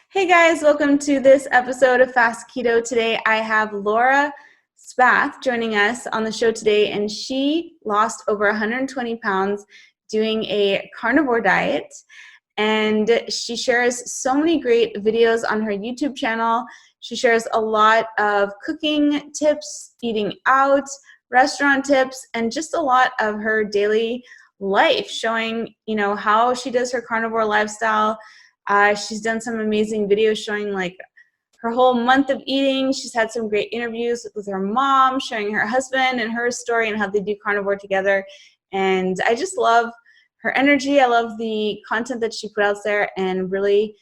Hey guys, welcome to this episode of Fast Keto. Today I have Laura Spath joining us on the show today, and she lost over 120 pounds doing a carnivore diet. And she shares so many great videos on her YouTube channel. She shares a lot of cooking tips, eating out, restaurant tips, and just a lot of her daily life, showing, how she does her carnivore lifestyle. She's done some amazing videos showing like her whole month of eating. She's had some great interviews with her mom, showing her husband and her story and how they do carnivore together. And I just love her energy. I love the content that she put out there, and really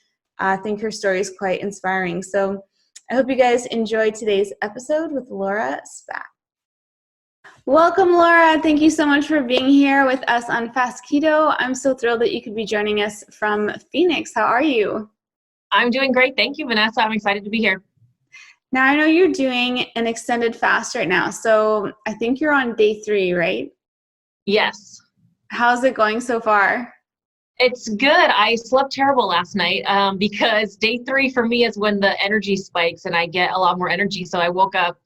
think her story is quite inspiring. So I hope you guys enjoy today's episode with Laura Spath. Welcome, Laura. Thank you so much for being here with us on Fast Keto. I'm so thrilled that you could be joining us from Phoenix. How are you? I'm doing great. Thank you, Vanessa. I'm excited to be here. Now, I know you're doing an extended fast right now, so I think you're on day 3, right? Yes. How's it going so far? It's good. I slept terrible last night because day 3 for me is when the energy spikes and I get a lot more energy. So I woke up,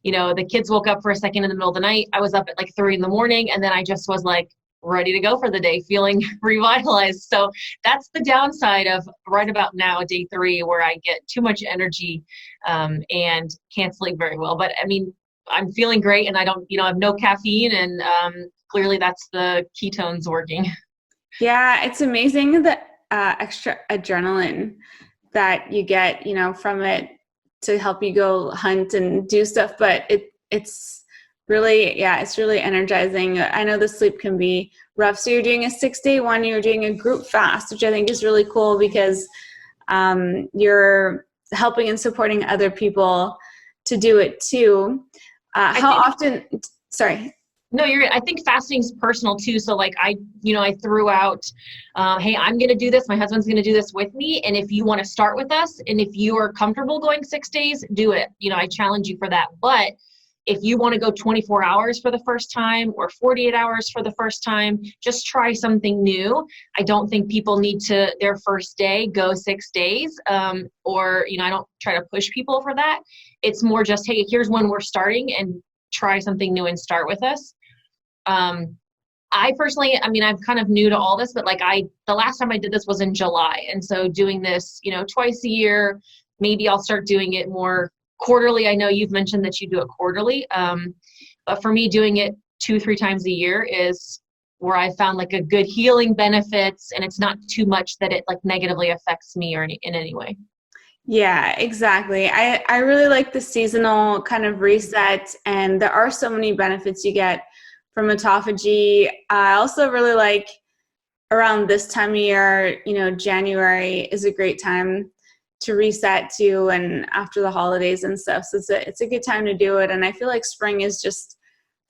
the kids woke up for a second in the middle of the night. I was up at like 3 in the morning, and then I just was like ready to go for the day, feeling revitalized. So that's the downside of right about now, day 3, where I get too much energy and can't sleep very well. But I mean, I'm feeling great, and I don't, I have no caffeine, and clearly that's the ketones working. Yeah, it's amazing the extra adrenaline that you get, from it to help you go hunt and do stuff. But it's really, it's really energizing. I know the sleep can be rough. So you're doing a 6-day one, you're doing a group fast, which I think is really cool because you're helping and supporting other people to do it too. How often, sorry. No, I think fasting's personal too. So like I threw out, hey, I'm going to do this. My husband's going to do this with me. And if you want to start with us, and if you are comfortable going 6 days, do it. I challenge you for that. But if you want to go 24 hours for the first time or 48 hours for the first time, just try something new. I don't think people need to, their first day, go 6 days. Or I don't try to push people for that. It's more just, hey, here's when we're starting, and try something new and start with us. I personally, I'm kind of new to all this, but the last time I did this was in July. And so doing this, twice a year, maybe I'll start doing it more quarterly. I know you've mentioned that you do it quarterly. But for me, doing it 2-3 times a year is where I found like a good healing benefits, and it's not too much that it like negatively affects me or in any way. Yeah, exactly. I really like the seasonal kind of reset, and there are so many benefits you get from autophagy. I also really like around this time of year, January is a great time to reset too, and after the holidays and stuff. So it's a good time to do it. And I feel like spring is just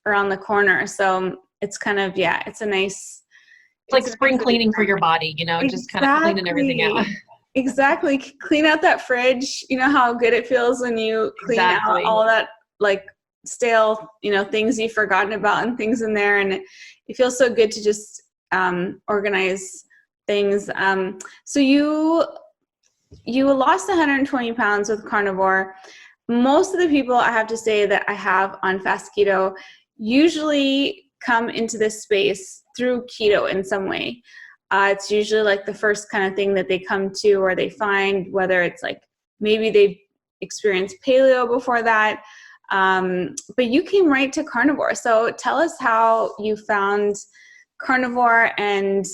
around the corner. So it's kind of, it's a nice. It's like spring cleaning for your body, Exactly. just kind of cleaning everything out. Exactly. Clean out that fridge. You know how good it feels when you clean out all that like stale, things you've forgotten about and things in there. And it feels so good to just organize things. So you lost 120 pounds with carnivore. Most of the people, I have to say, that I have on Fast Keto usually come into this space through keto in some way. It's usually like the first kind of thing that they come to or they find, whether it's like maybe they've experienced paleo before that. But you came right to carnivore. So tell us how you found carnivore, and,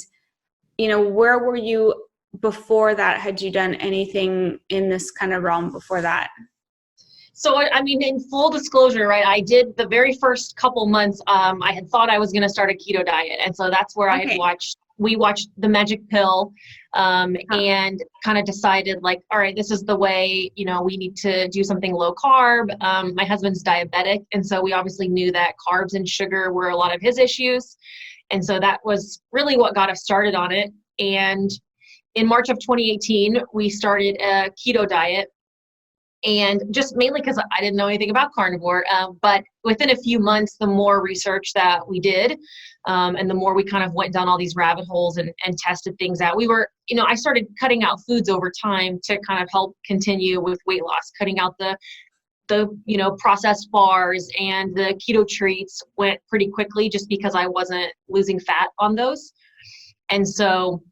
where were you before that? Had you done anything in this kind of realm before that? So, in full disclosure, right, I did the very first couple months, I had thought I was going to start a keto diet. And so that's where I had we watched The Magic Pill, and kind of decided like, all right, this is the way, we need to do something low carb. My husband's diabetic. And so we obviously knew that carbs and sugar were a lot of his issues. And so that was really what got us started on it. And in March of 2018, we started a keto diet. And just mainly because I didn't know anything about carnivore. But within a few months, the more research that we did, and the more we kind of went down all these rabbit holes and tested things out, I started cutting out foods over time to kind of help continue with weight loss, cutting out the processed bars, and the keto treats went pretty quickly just because I wasn't losing fat on those. And so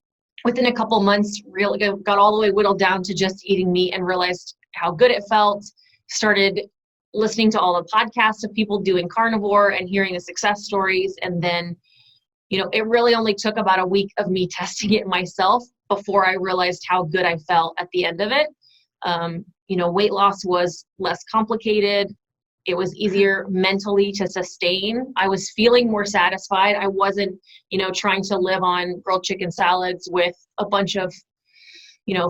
within a couple months, really got all the way whittled down to just eating meat and realized how good it felt. Started listening to all the podcasts of people doing carnivore and hearing the success stories. And then, it really only took about a week of me testing it myself before I realized how good I felt at the end of it. Weight loss was less complicated. It was easier mentally to sustain. I was feeling more satisfied. I wasn't, trying to live on grilled chicken salads with a bunch of,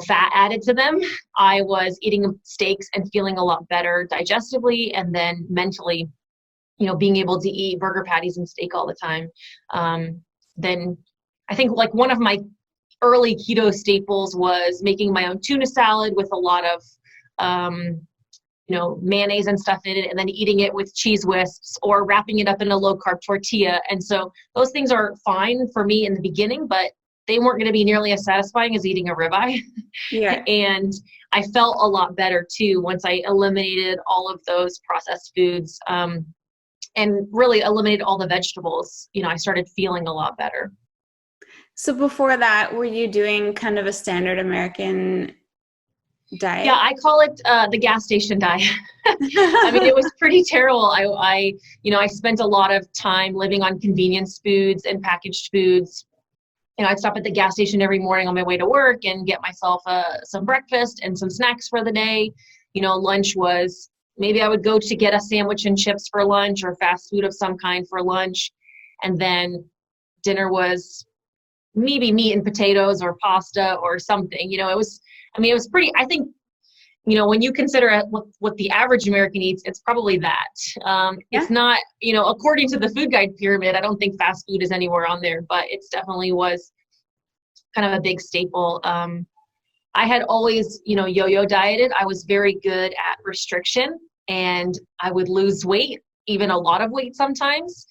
fat added to them. I was eating steaks and feeling a lot better digestively, and then mentally, being able to eat burger patties and steak all the time. Then I think like one of my early keto staples was making my own tuna salad with a lot of mayonnaise and stuff in it, and then eating it with cheese whisks or wrapping it up in a low carb tortilla. And so those things are fine for me in the beginning, but they weren't going to be nearly as satisfying as eating a ribeye. Yeah. And I felt a lot better too once I eliminated all of those processed foods, and really eliminated all the vegetables. I started feeling a lot better. So before that, were you doing kind of a standard American diet? Yeah, I call it the gas station diet. I mean, it was pretty terrible. I spent a lot of time living on convenience foods and packaged foods. I'd stop at the gas station every morning on my way to work and get myself some breakfast and some snacks for the day. Lunch was, maybe I would go to get a sandwich and chips for lunch, or fast food of some kind for lunch. And then dinner was maybe meat and potatoes or pasta or something. It was pretty, I think, when you consider what the average American eats, it's probably that. It's not, according to the food guide pyramid, I don't think fast food is anywhere on there, but it definitely was kind of a big staple. I had always, yo-yo dieted. I was very good at restriction, and I would lose weight, even a lot of weight sometimes.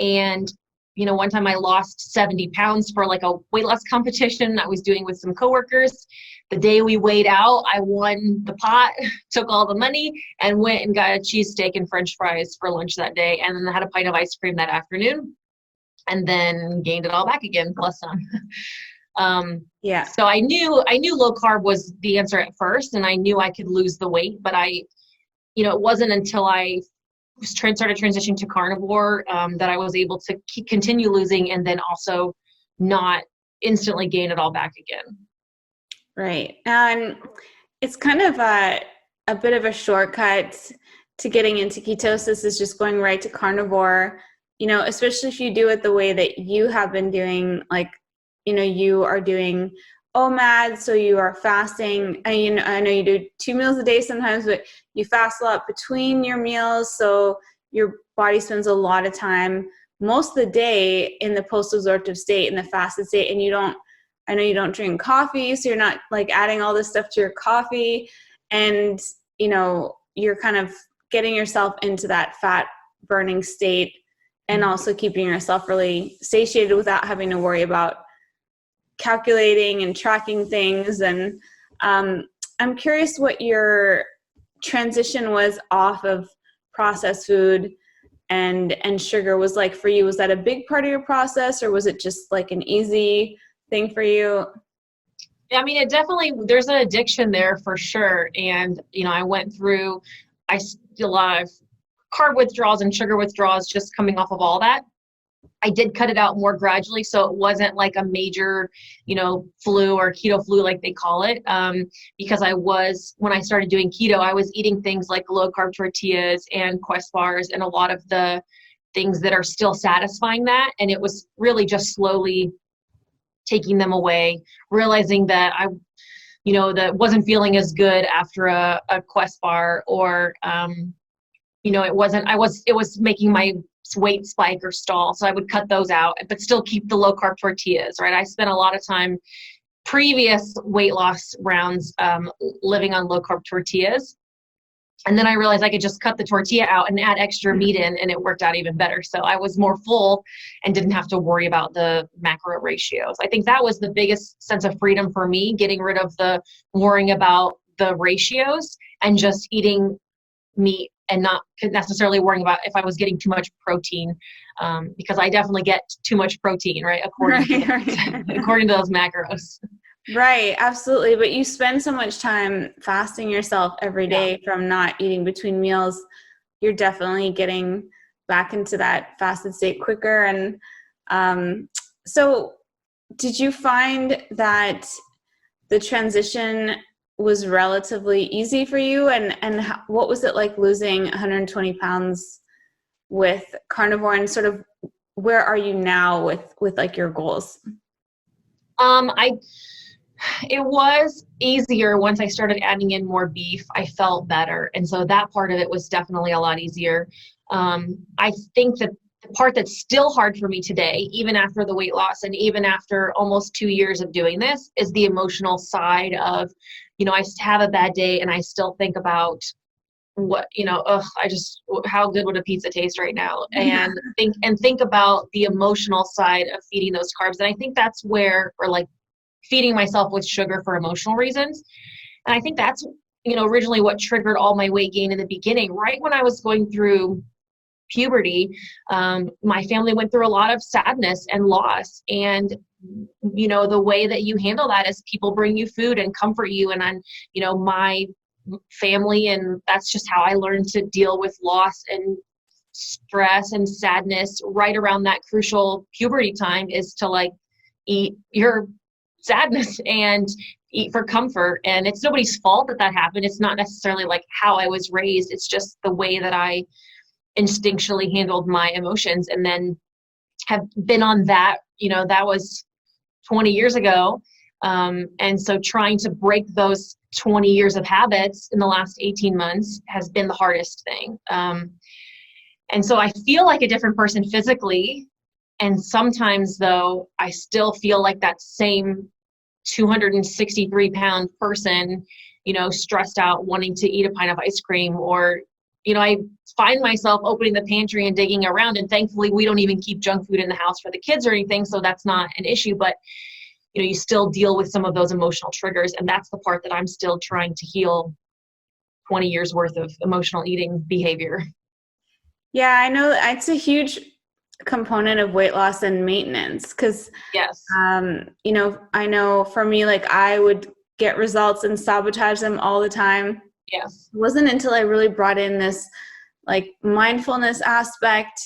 And one time I lost 70 pounds for like a weight loss competition I was doing with some coworkers. The day we weighed out, I won the pot, took all the money, and went and got a cheesesteak and French fries for lunch that day. And then I had a pint of ice cream that afternoon, and then gained it all back again, plus some. Yeah. So I knew low carb was the answer at first, and I knew I could lose the weight, but it wasn't until I started transitioning to carnivore that I was able to continue losing, and then also not instantly gain it all back again. Right. And it's kind of a bit of a shortcut to getting into ketosis, is just going right to carnivore, especially if you do it the way that you have been doing. Like, you are doing OMAD, so you are fasting. I know you do 2 meals a day sometimes, but you fast a lot between your meals, so your body spends a lot of time, most of the day, in the post-absorptive state, in the fasted state. And I know you don't drink coffee, so you're not like adding all this stuff to your coffee, and you're kind of getting yourself into that fat burning state, and also keeping yourself really satiated without having to worry about calculating and tracking things. And I'm curious what your transition was off of processed food and sugar was like for you. Was that a big part of your process, or was it just like an easy thing for you? Yeah, I mean, there's an addiction there for sure. And, I went through a lot of carb withdrawals and sugar withdrawals just coming off of all that. I did cut it out more gradually, so it wasn't like a major, flu or keto flu, like they call it, because when I started doing keto, I was eating things like low carb tortillas and Quest bars and a lot of the things that are still satisfying that. And it was really just slowly taking them away, realizing that that wasn't feeling as good after a Quest bar, or, it was making my weight spike or stall. So I would cut those out, but still keep the low carb tortillas, right? I spent a lot of time previous weight loss rounds living on low carb tortillas. And then I realized I could just cut the tortilla out and add extra meat in, and it worked out even better. So I was more full and didn't have to worry about the macro ratios. I think that was the biggest sense of freedom for me, getting rid of the worrying about the ratios and just eating meat and not necessarily worrying about if I was getting too much protein, because I definitely get too much protein, right? According to those macros. Right, absolutely. But you spend so much time fasting yourself every day from not eating between meals. You're definitely getting back into that fasted state quicker. And so did you find that the transition was relatively easy for you? And what was it like losing 120 pounds with carnivore, and sort of where are you now with like your goals? It was easier once I started adding in more beef. I felt better. And so that part of it was definitely a lot easier. I think that the part that's still hard for me today, even after the weight loss and even after almost 2 years of doing this, is the emotional side of, I have a bad day and I still think about what, how good would a pizza taste right now? And think about the emotional side of feeding those carbs. And I think that's where, or like, feeding myself with sugar for emotional reasons. And I think that's, originally what triggered all my weight gain in the beginning. Right when I was going through puberty, my family went through a lot of sadness and loss. And, the way that you handle that is people bring you food and comfort you. And I'm, my family, and that's just how I learned to deal with loss and stress and sadness right around that crucial puberty time, is to like eat your sadness and eat for comfort. And it's nobody's fault that happened. It's not necessarily like how I was raised. It's just the way that I instinctually handled my emotions, and then have been on that, that was 20 years ago. And so trying to break those 20 years of habits in the last 18 months has been the hardest thing. And so I feel like a different person physically. And sometimes though, I still feel like that same 263-pound person, stressed out, wanting to eat a pint of ice cream, or, I find myself opening the pantry and digging around, and thankfully we don't even keep junk food in the house for the kids or anything. So that's not an issue, but you still deal with some of those emotional triggers. And that's the part that I'm still trying to heal 20 years worth of emotional eating behavior. Yeah, I know it's a huge component of weight loss and maintenance, because yes, I know for me, like, I would get results and sabotage them all the time. Yes, it wasn't until I really brought in this like mindfulness aspect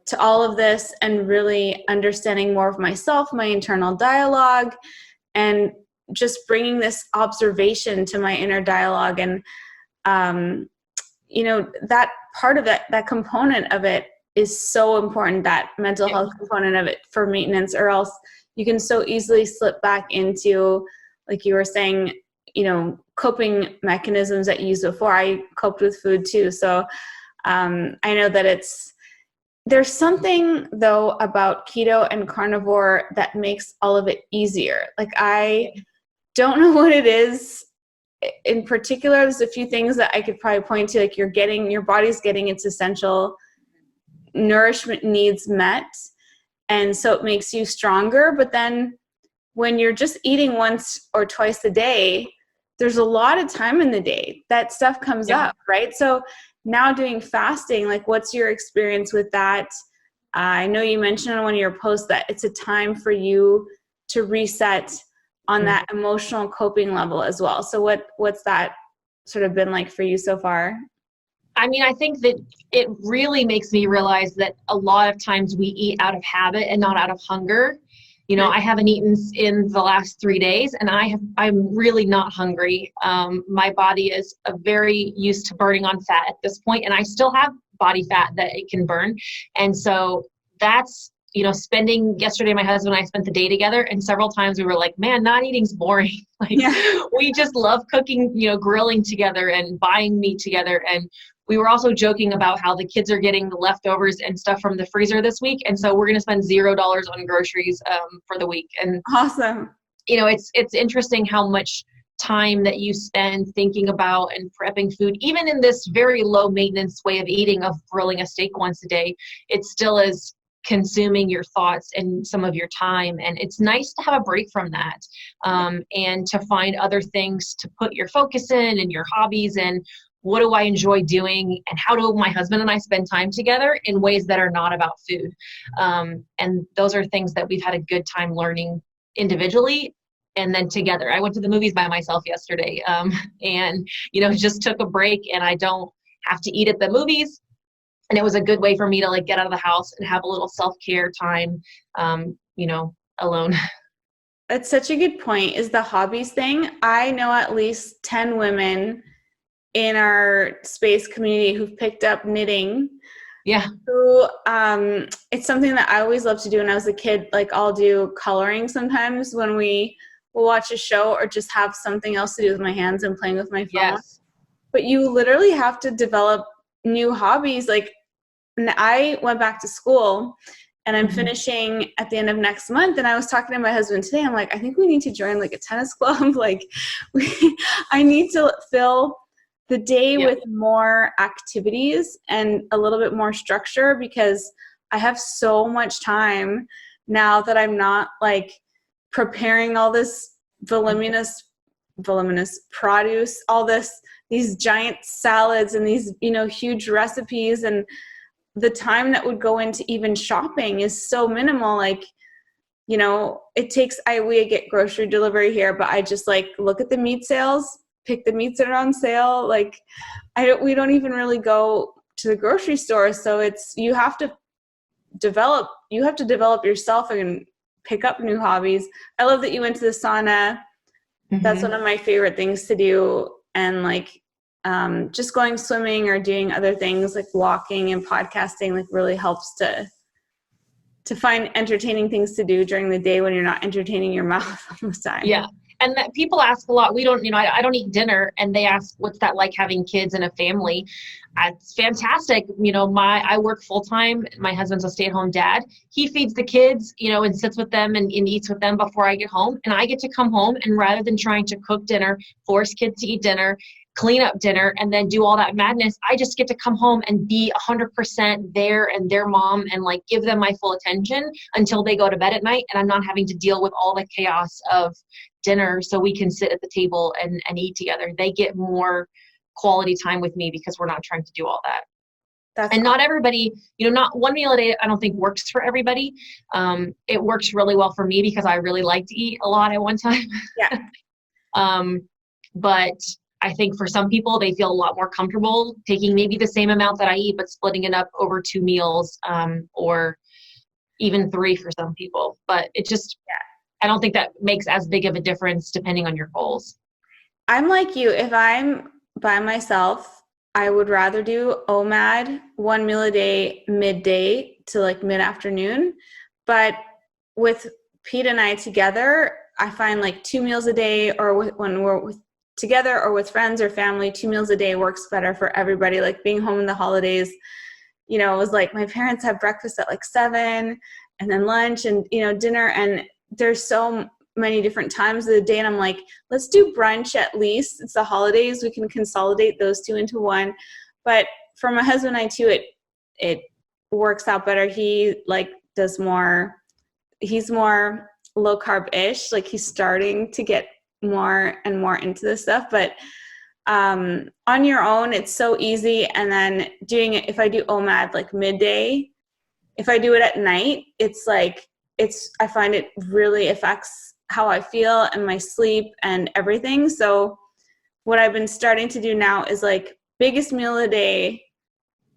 to all of this, and really understanding more of myself, my internal dialogue, and just bringing this observation to my inner dialogue. And that part of that component of it is so important, that mental health component of it, for maintenance, or else you can so easily slip back into, like you were saying, coping mechanisms that you used before. I coped with food too. So I know that there's something though about keto and carnivore that makes all of it easier. Like, I don't know what it is in particular. There's a few things that I could probably point to, like your body's getting its essential nourishment needs met, and so it makes you stronger. But then when you're just eating once or twice a day, there's a lot of time in the day that stuff comes up, right? So now doing fasting, like, what's your experience with that? I know you mentioned on one of your posts that it's a time for you to reset on that emotional coping level as well. So what's that sort of been like for you so far? I mean, I think that it really makes me realize that a lot of times we eat out of habit and not out of hunger. I haven't eaten in the last 3 days, and I'm really not hungry. My body is very used to burning on fat at this point, and I still have body fat that it can burn. And so that's, spending, yesterday my husband and I spent the day together, and several times we were like, man, not eating's boring. We just love cooking, grilling together and buying meat together. And we were also joking about how the kids are getting the leftovers and stuff from the freezer this week. And so we're going to spend $0 on groceries for the week. And awesome. It's interesting how much time that you spend thinking about and prepping food, even in this very low maintenance way of eating, of grilling a steak once a day, it still is consuming your thoughts and some of your time. And it's nice to have a break from that, and to find other things to put your focus in and your hobbies, and what do I enjoy doing, and how do my husband and I spend time together in ways that are not about food. And those are things that we've had a good time learning individually and then together. I went to the movies by myself yesterday, and, just took a break, and I don't have to eat at the movies. And it was a good way for me to like get out of the house and have a little self-care time, alone. That's such a good point, is the hobbies thing. I know at least 10 women in our space community who've picked up knitting. Yeah. Who, it's something that I always loved to do when I was a kid. Like, I'll do coloring sometimes when we will watch a show, or just have something else to do with my hands and playing with my phone. Yes. But you literally have to develop new hobbies. Like, I went back to school, and I'm finishing at the end of next month. And I was talking to my husband today. I'm like, I think we need to join like a tennis club. Like, I need to fill the day with more activities and a little bit more structure, because I have so much time now that I'm not like preparing all this voluminous produce, these giant salads and these, huge recipes, and the time that would go into even shopping is so minimal. Like, it takes, we get grocery delivery here, but I just like look at the meat sales, pick the meats that are on sale. Like, we don't even really go to the grocery store. So you have to develop yourself and pick up new hobbies. I love that you went to the sauna. That's one of my favorite things to do. And like, just going swimming or doing other things like walking and podcasting, like, really helps to find entertaining things to do during the day when you're not entertaining your mouth all the time. Yeah. And that people ask a lot, I don't eat dinner, and they ask, what's that like having kids and a family? It's fantastic. I work full time. My husband's a stay-at-home dad. He feeds the kids, and sits with them and eats with them before I get home. And I get to come home, and rather than trying to cook dinner, force kids to eat dinner, clean up dinner, and then do all that madness, I just get to come home and be 100% there and their mom, and like give them my full attention until they go to bed at night. And I'm not having to deal with all the chaos of dinner, so we can sit at the table and eat together. They get more quality time with me because we're not trying to do all that. And not everybody, not one meal a day, I don't think works for everybody. It works really well for me because I really like to eat a lot at one time. Yeah. But I think for some people, they feel a lot more comfortable taking maybe the same amount that I eat, but splitting it up over 2 meals, or even 3 for some people. But it just, I don't think that makes as big of a difference depending on your goals. I'm like you. If I'm by myself, I would rather do OMAD, 1 meal a day, midday to like mid-afternoon. But with Pete and I together, I find like 2 meals a day, or when we're together or with friends or family, 2 meals a day works better for everybody. Like, being home in the holidays, it was like my parents have breakfast at like 7, and then lunch and, dinner. And there's so many different times of the day. And I'm like, let's do brunch at least. It's the holidays. We can consolidate those 2 into 1. But for my husband and I too, it works out better. He like he's more low carb-ish. Like, he's starting to get more and more into this stuff. But on your own, it's so easy. And then doing it, if I do OMAD like midday, if I do it at night, it's like, I find it really affects how I feel and my sleep and everything. So what I've been starting to do now is like biggest meal of the day,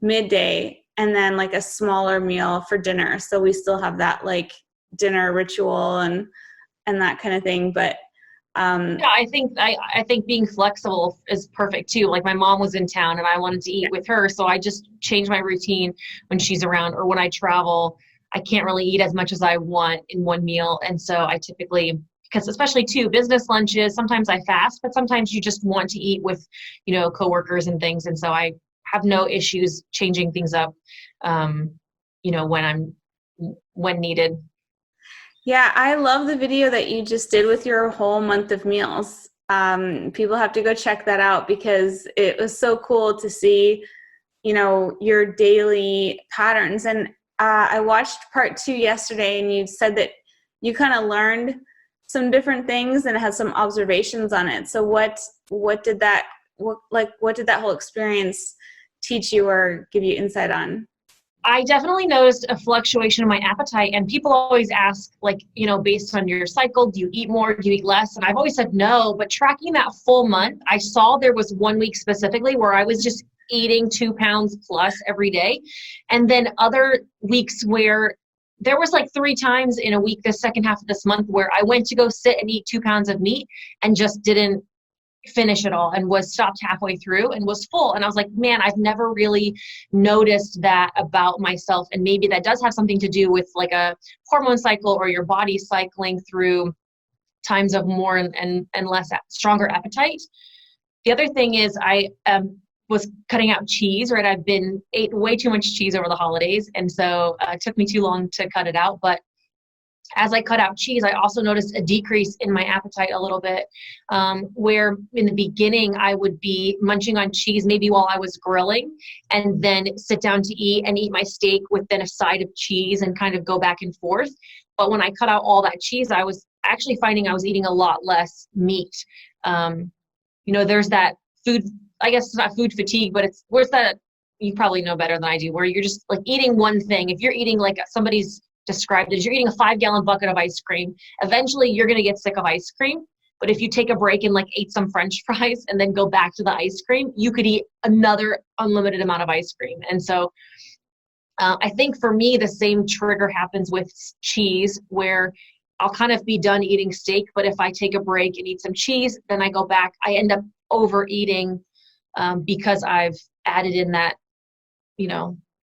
midday, and then like a smaller meal for dinner. So we still have that like dinner ritual and that kind of thing. But I think being flexible is perfect too. Like, my mom was in town and I wanted to eat with her, so I just changed my routine when she's around. Or when I travel, I can't really eat as much as I want in one meal. And so I typically, because especially too, business lunches, sometimes I fast, but sometimes you just want to eat with, coworkers and things. And so I have no issues changing things up, when needed. Yeah, I love the video that you just did with your whole month of meals. People have to go check that out because it was so cool to see, your daily patterns. And I watched part 2 yesterday, and you said that you kind of learned some different things and had some observations on it. So what did that whole experience teach you or give you insight on? I definitely noticed a fluctuation in my appetite, and people always ask, like, based on your cycle, do you eat more, do you eat less? And I've always said no, but tracking that full month, I saw there was 1 week specifically where I was just eating 2 pounds plus every day. And then other weeks where there was like 3 times in a week, the second half of this month, where I went to go sit and eat 2 pounds of meat and just didn't finish it all and was stopped halfway through and was full. And I was like, man, I've never really noticed that about myself. And maybe that does have something to do with like a hormone cycle or your body cycling through times of more and less stronger appetite. The other thing is I was cutting out cheese, right? I've ate way too much cheese over the holidays. And so it took me too long to cut it out. But as I cut out cheese, I also noticed a decrease in my appetite a little bit, where in the beginning I would be munching on cheese maybe while I was grilling and then sit down to eat and eat my steak with then a side of cheese and kind of go back and forth. But when I cut out all that cheese, I was actually finding I was eating a lot less meat. There's that food, I guess it's not food fatigue, but where's that, you probably know better than I do, where you're just like eating one thing. If you're eating like somebody's described it as you're eating a 5-gallon bucket of ice cream, eventually you're going to get sick of ice cream. But if you take a break and like eat some French fries and then go back to the ice cream, you could eat another unlimited amount of ice cream. And so I think for me, the same trigger happens with cheese, where I'll kind of be done eating steak, but if I take a break and eat some cheese, then I go back, I end up overeating because I've added in that,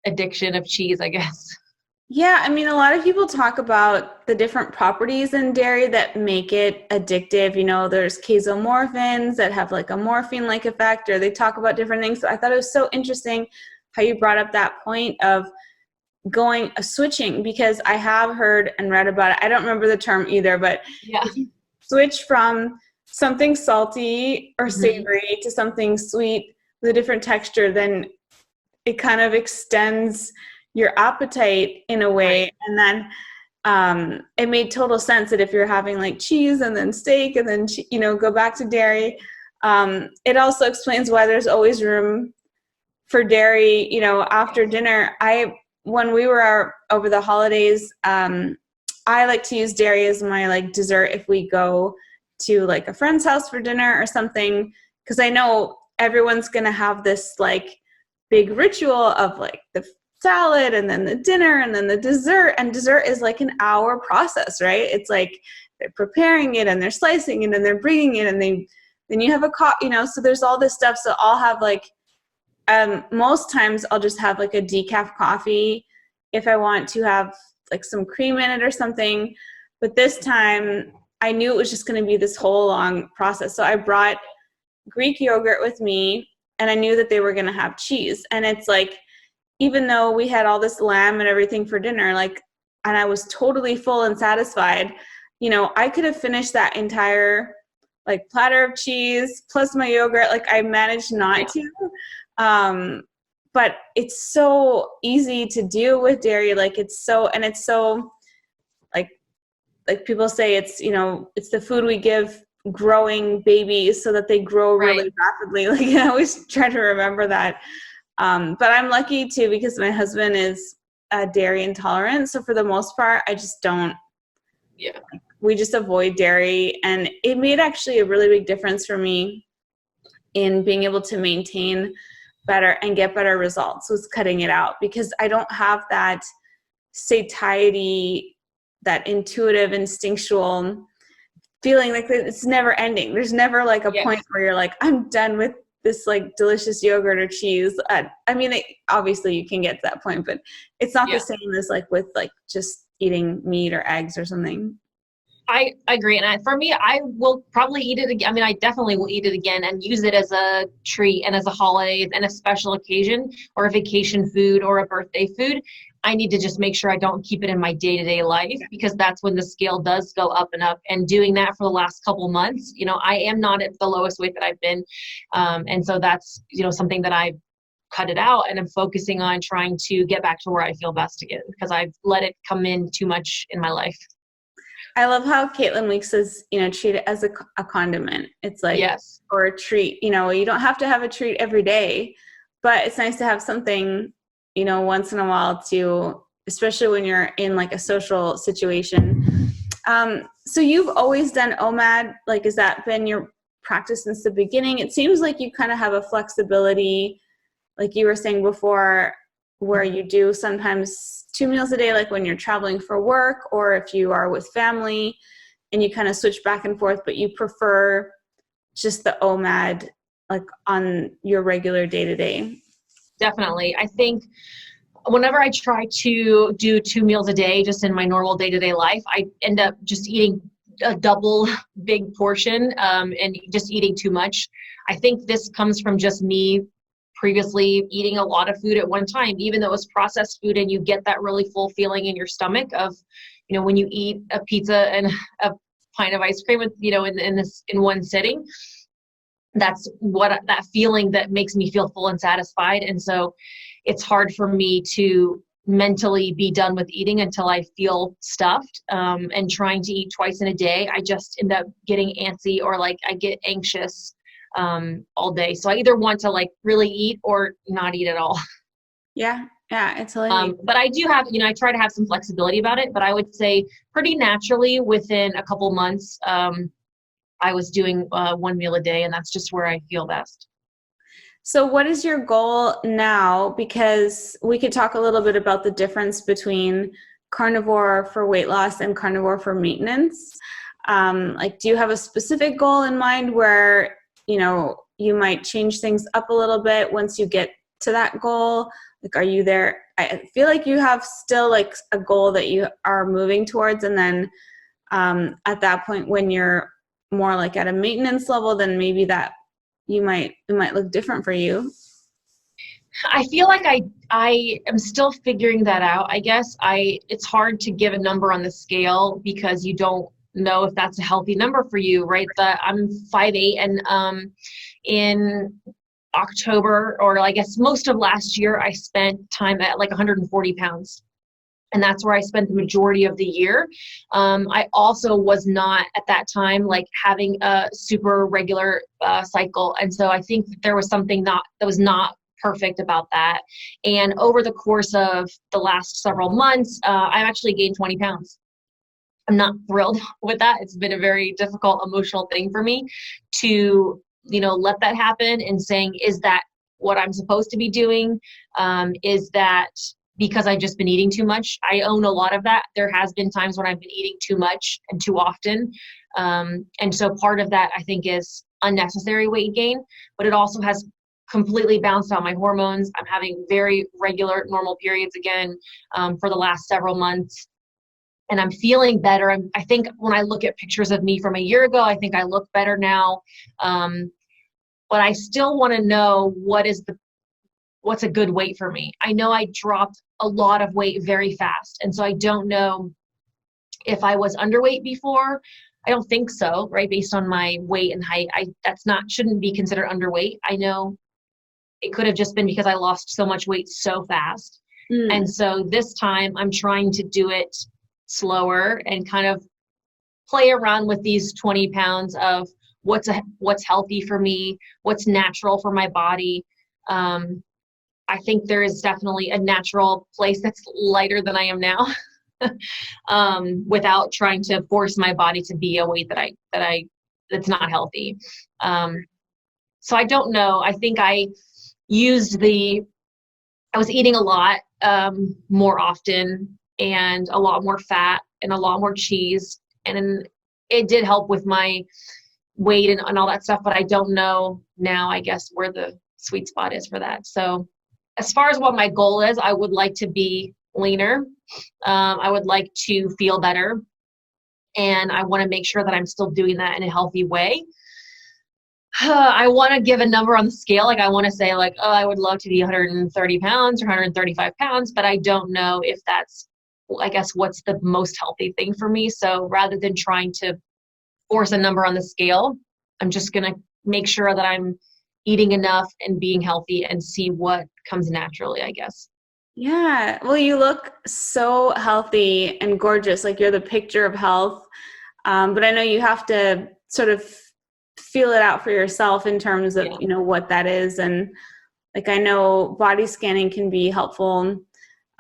addiction of cheese, I guess. Yeah, I mean, a lot of people talk about the different properties in dairy that make it addictive. There's casomorphins that have like a morphine-like effect, or they talk about different things. So I thought it was so interesting how you brought up that point of switching, because I have heard and read about it. I don't remember the term either, but yeah, if you switch from something salty or savory to something sweet with a different texture, then it kind of extends your appetite in a way. Right. And then it made total sense that if you're having like cheese and then steak and then go back to dairy, it also explains why there's always room for dairy after dinner. When we were over the holidays, I like to use dairy as my like dessert if we go to like a friend's house for dinner or something, because I know everyone's gonna have this like big ritual of like the salad and then the dinner and then the dessert, and dessert is like an hour process, right? It's like they're preparing it and they're slicing it and they're bringing it, and then you have a so there's all this stuff. So I'll have like most times I'll just have like a decaf coffee if I want to have like some cream in it or something. But this time I knew it was just going to be this whole long process, so I brought Greek yogurt with me, and I knew that they were going to have cheese. And it's like, even though we had all this lamb and everything for dinner, like, and I was totally full and satisfied, I could have finished that entire like platter of cheese plus my yogurt. Like I managed not to. But it's so easy to do with dairy. Like it's so like people say it's, it's the food we give growing babies so that they grow really rapidly. Like I always try to remember that. But I'm lucky too, because my husband is dairy intolerant. So for the most part, I just don't, we just avoid dairy. And it made actually a really big difference for me in being able to maintain better and get better results, was cutting it out, because I don't have that satiety, that intuitive, instinctual feeling like it's never ending. There's never like a point where you're like, I'm done with this like delicious yogurt or cheese. I mean, obviously you can get to that point, but it's not the same as like with like just eating meat or eggs or something. I agree. And for me, I will probably eat it again. I mean, I definitely will eat it again and use it as a treat and as a holiday and a special occasion or a vacation food or a birthday food. I need to just make sure I don't keep it in my day-to-day life, because that's when the scale does go up and up. And doing that for the last couple months, I am not at the lowest weight that I've been. And so that's, something that I've cut it out, and I'm focusing on trying to get back to where I feel best again, because I've let it come in too much in my life. I love how Caitlin Weeks says, treat it as a condiment. It's like, yes, or a treat, you don't have to have a treat every day, but it's nice to have something, once in a while to, especially when you're in like a social situation. So you've always done OMAD, like, has that been your practice since the beginning? It seems like you kind of have a flexibility, like you were saying before, where you do sometimes 2 meals a day, like when you're traveling for work, or if you are with family and you kind of switch back and forth, but you prefer just the OMAD like on your regular day-to-day. Definitely. I think whenever I try to do 2 meals a day, just in my normal day-to-day life, I end up just eating a double big portion, and just eating too much. I think this comes from just me previously eating a lot of food at one time, even though it was processed food, and you get that really full feeling in your stomach of, when you eat a pizza and a pint of ice cream, in one sitting. That's that feeling that makes me feel full and satisfied. And so it's hard for me to mentally be done with eating until I feel stuffed, and trying to eat twice in a day, I just end up getting antsy, or like I get anxious all day. So I either want to like really eat or not eat at all. Yeah, it's but I do have, I try to have some flexibility about it, but I would say pretty naturally within a couple months, I was doing 1 meal a day, and that's just where I feel best. So what is your goal now? Because we could talk a little bit about the difference between carnivore for weight loss and carnivore for maintenance. Like, do you have a specific goal in mind where, you might change things up a little bit once you get to that goal? Like, are you there? I feel like you have still like a goal that you are moving towards. And then at that point, when you're more like at a maintenance level, then maybe that it might look different for you. I feel like I am still figuring that out. I guess it's hard to give a number on the scale because you don't know if that's a healthy number for you, right? I'm 5'8", and in October, or I guess most of last year, I spent time at like 140 pounds. And that's where I spent the majority of the year. I also was not at that time like having a super regular cycle. And so I think that there was something that was not perfect about that. And over the course of the last several months, I've actually gained 20 pounds. I'm not thrilled with that. It's been a very difficult emotional thing for me to, let that happen, and saying, is that what I'm supposed to be doing? Is that because I've just been eating too much? I own a lot of that. There has been times when I've been eating too much and too often. And so part of that, I think, is unnecessary weight gain, but it also has completely bounced out my hormones. I'm having very regular normal periods again for the last several months. And I'm feeling better. I think when I look at pictures of me from a year ago, I think I look better now. But I still want to know what's a good weight for me. I know I dropped a lot of weight very fast. And so I don't know if I was underweight before. I don't think so, right? Based on my weight and height, shouldn't be considered underweight. I know it could have just been because I lost so much weight so fast. And so this time I'm trying to do it slower and kind of play around with these 20 pounds of what's healthy for me, what's natural for my body. I think there is definitely a natural place that's lighter than I am now, without trying to force my body to be a weight that's not healthy. So I don't know. I think I was eating a lot more often, and a lot more fat and a lot more cheese. And it did help with my weight and all that stuff, but I don't know now, I guess, where the sweet spot is for that. So as far as what my goal is, I would like to be leaner. I would like to feel better. And I want to make sure that I'm still doing that in a healthy way. I want to give a number on the scale. Like I want to say like, oh, I would love to be 130 pounds or 135 pounds, but I don't know if that's, I guess, what's the most healthy thing for me. So rather than trying to force a number on the scale, I'm just going to make sure that I'm eating enough and being healthy and see what comes naturally, I guess. Yeah. Well, you look so healthy and gorgeous. Like you're the picture of health. But I know you have to sort of feel it out for yourself in terms of, Yeah. what that is. And like, I know body scanning can be helpful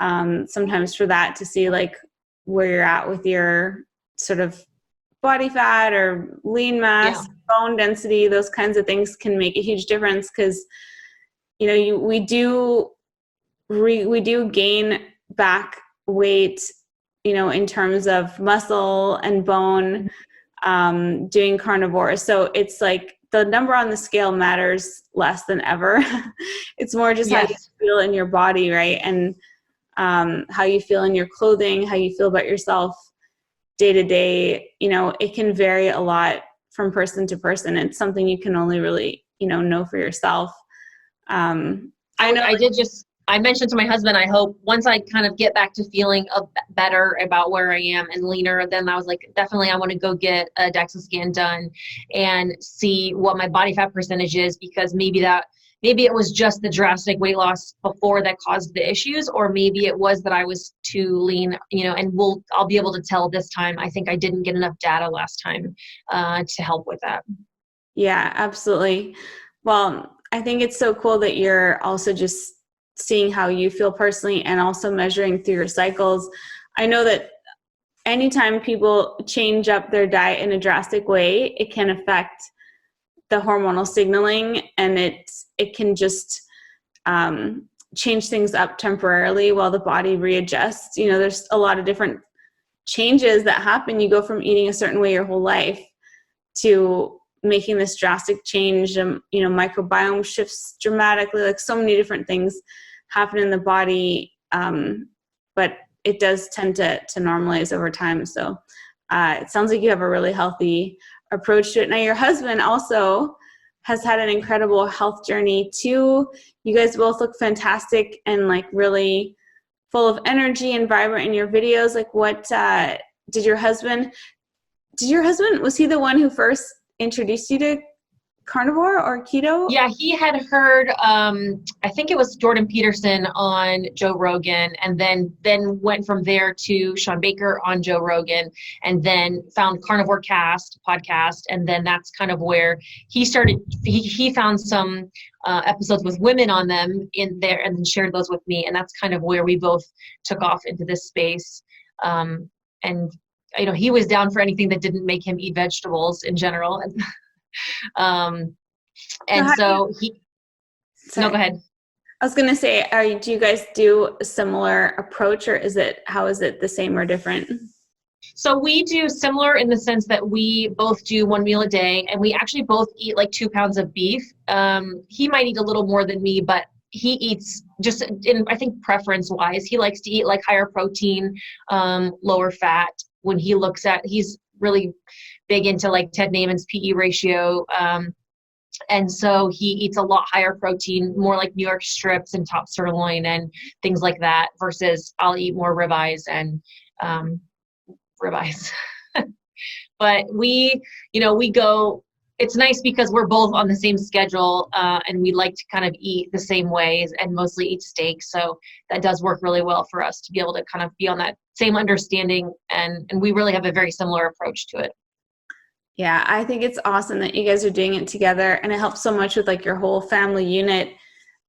sometimes for that, to see like where you're at with your sort of body fat or lean Yeah. mass, bone density. Those kinds of things can make a huge difference, because, we do gain back weight, in terms of muscle and bone, doing carnivore. So it's like the number on the scale matters less than ever. It's more just how you Yes. feel in your body, right? And how you feel in your clothing, how you feel about yourself day to day. It can vary a lot from person to person. It's something you can only really, know for yourself. I know. I mentioned to my husband, I hope once I kind of get back to feeling better about where I am and leaner, then I was like, definitely I want to go get a DEXA scan done and see what my body fat percentage is, because maybe it was just the drastic weight loss before that caused the issues, or maybe it was that I was too lean, and I'll be able to tell this time. I think I didn't get enough data last time to help with that. Yeah, absolutely. Well, I think it's so cool that you're also just seeing how you feel personally and also measuring through your cycles. I know that anytime people change up their diet in a drastic way, it can affect the hormonal signaling, and it can just change things up temporarily while the body readjusts. There's a lot of different changes that happen. You go from eating a certain way your whole life to making this drastic change. Microbiome shifts dramatically. Like so many different things happen in the body, but it does tend to normalize over time. So it sounds like you have a really healthy approach to it. Now, your husband also has had an incredible health journey too. You guys both look fantastic and like really full of energy and vibrant in your videos. Like, what did your husband, was he the one who first introduced you to carnivore or keto? Yeah, he had heard, I think it was Jordan Peterson on Joe Rogan, and then went from there to Sean Baker on Joe Rogan, and then found Carnivore Cast podcast, and then that's kind of where he started. He found some episodes with women on them in there, and then shared those with me, and that's kind of where we both took off into this space. And he was down for anything that didn't make him eat vegetables in general. And so he, no, go ahead. I was going to say, do you guys do a similar approach, or how is it the same or different? So we do similar in the sense that we both do one meal a day, and we actually both eat like 2 pounds of beef. He might eat a little more than me, but he eats just I think preference wise, he likes to eat like higher protein, lower fat. When he's really big into like Ted Naiman's PE ratio. And so he eats a lot higher protein, more like New York strips and top sirloin and things like that, versus I'll eat more ribeyes and ribeyes. But we go, it's nice because we're both on the same schedule, and we like to kind of eat the same ways and mostly eat steak. So that does work really well for us to be able to kind of be on that same understanding. And we really have a very similar approach to it. Yeah, I think it's awesome that you guys are doing it together, and it helps so much with like your whole family unit.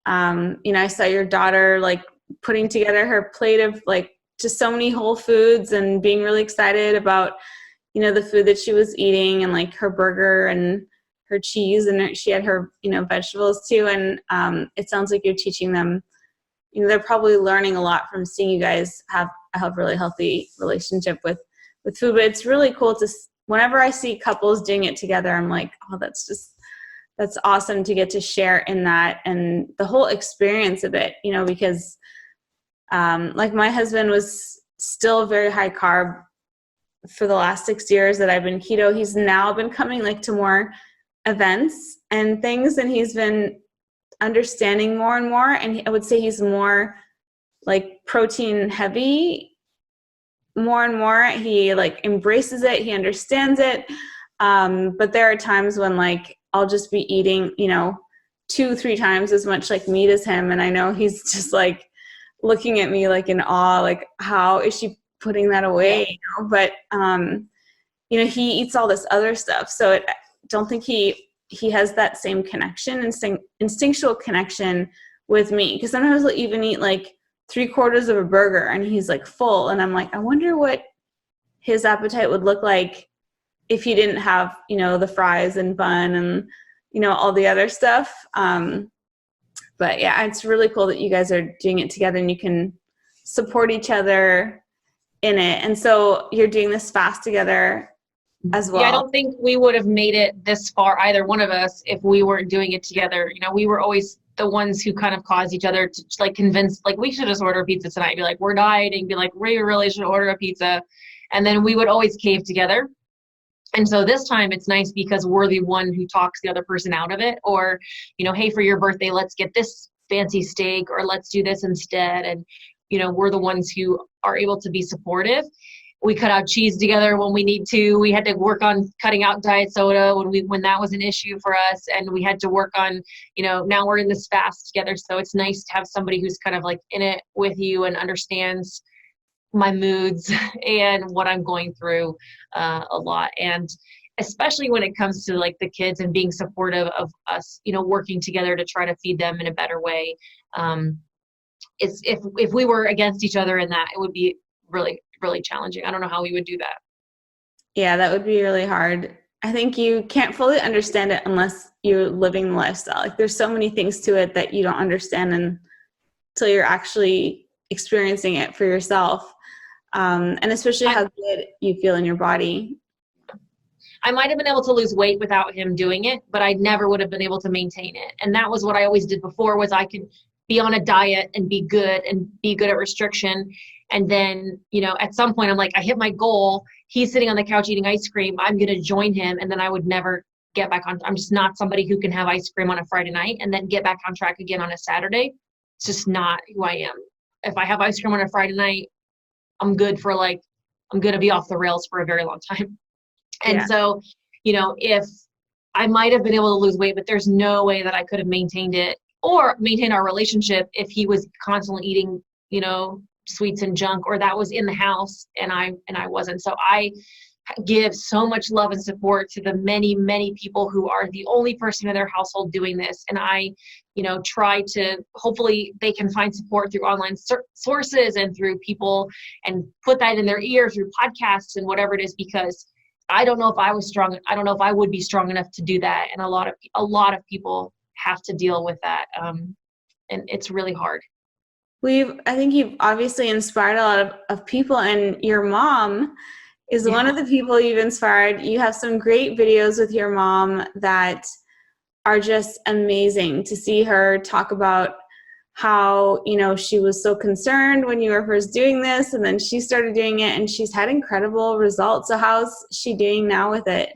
I saw your daughter like putting together her plate of like just so many whole foods and being really excited about, the food that she was eating, and like her burger and her cheese, and she had her, vegetables too. And it sounds like you're teaching them, they're probably learning a lot from seeing you guys have a really healthy relationship with food. But it's really cool whenever I see couples doing it together, I'm like, oh, that's awesome to get to share in that, and the whole experience of it, because like my husband was still very high carb for the last 6 years that I've been keto. He's now been coming like to more events and things, and he's been understanding more and more. And I would say he's more like protein heavy more and more. He like embraces it. He understands it. But there are times when like I'll just be eating, 2-3 times as much like meat as him. And I know he's just like looking at me like in awe, like how is she putting that away? But, he eats all this other stuff. So I don't think he has that same connection, instinctual connection with me. Because sometimes he'll even eat like 3/4 of a burger and he's like full. And I'm like, I wonder what his appetite would look like if he didn't have, the fries and bun and, all the other stuff. But yeah, it's really cool that you guys are doing it together and you can support each other in it. And so you're doing this fast together as well. Yeah, I don't think we would have made it this far, either one of us, if we weren't doing it together. We were always the ones who kind of caused each other to like convince, like, we should just order pizza tonight. Be like, we're dieting. Be like, we really should order a pizza. And then we would always cave together. And so this time it's nice because we're the one who talks the other person out of it. Or, hey, for your birthday, let's get this fancy steak, or let's do this instead. And, we're the ones who are able to be supportive. We cut out cheese together when we need to. We had to work on cutting out diet soda when that was an issue for us. And we had to work on, now we're in this fast together. So it's nice to have somebody who's kind of like in it with you and understands my moods and what I'm going through a lot. And especially when it comes to like the kids and being supportive of us, working together to try to feed them in a better way. It's if we were against each other in that, it would be really, really challenging. I don't know how we would do that. Yeah, that would be really hard. I think you can't fully understand it unless you're living the lifestyle. Like there's so many things to it that you don't understand until you're actually experiencing it for yourself. And especially how good you feel in your body. I might have been able to lose weight without him doing it, but I never would have been able to maintain it. And that was what I always did before, was I could be on a diet and be good at restriction. And then, at some point I'm like, I hit my goal. He's sitting on the couch eating ice cream. I'm going to join him. And then I would never get back on. I'm just not somebody who can have ice cream on a Friday night and then get back on track again on a Saturday. It's just not who I am. If I have ice cream on a Friday night, I'm going to be off the rails for a very long time. And so, if I might have been able to lose weight, but there's no way that I could have maintained it or maintain our relationship if he was constantly eating, sweets and junk, or that was in the house and I wasn't. So I give so much love and support to the many, many people who are the only person in their household doing this. And I, try to, hopefully they can find support through online sources and through people, and put that in their ear through podcasts and whatever it is, because I don't know if I was strong. I don't know if I would be strong enough to do that. And a lot of people have to deal with that. And it's really hard. I think you've obviously inspired a lot of people, and your mom is one of the people you've inspired. You have some great videos with your mom that are just amazing to see her talk about how, she was so concerned when you were first doing this, and then she started doing it and she's had incredible results. So how's she doing now with it?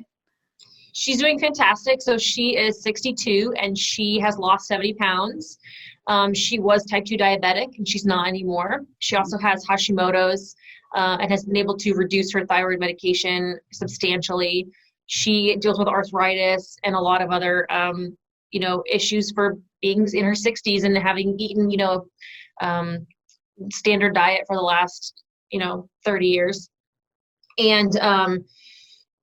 She's doing fantastic. So she is 62 and she has lost 70 pounds. She was type 2 diabetic and she's not anymore. She also has Hashimoto's and has been able to reduce her thyroid medication substantially. She deals with arthritis and a lot of other, issues for being in her 60s and having eaten, standard diet for the last, 30 years. And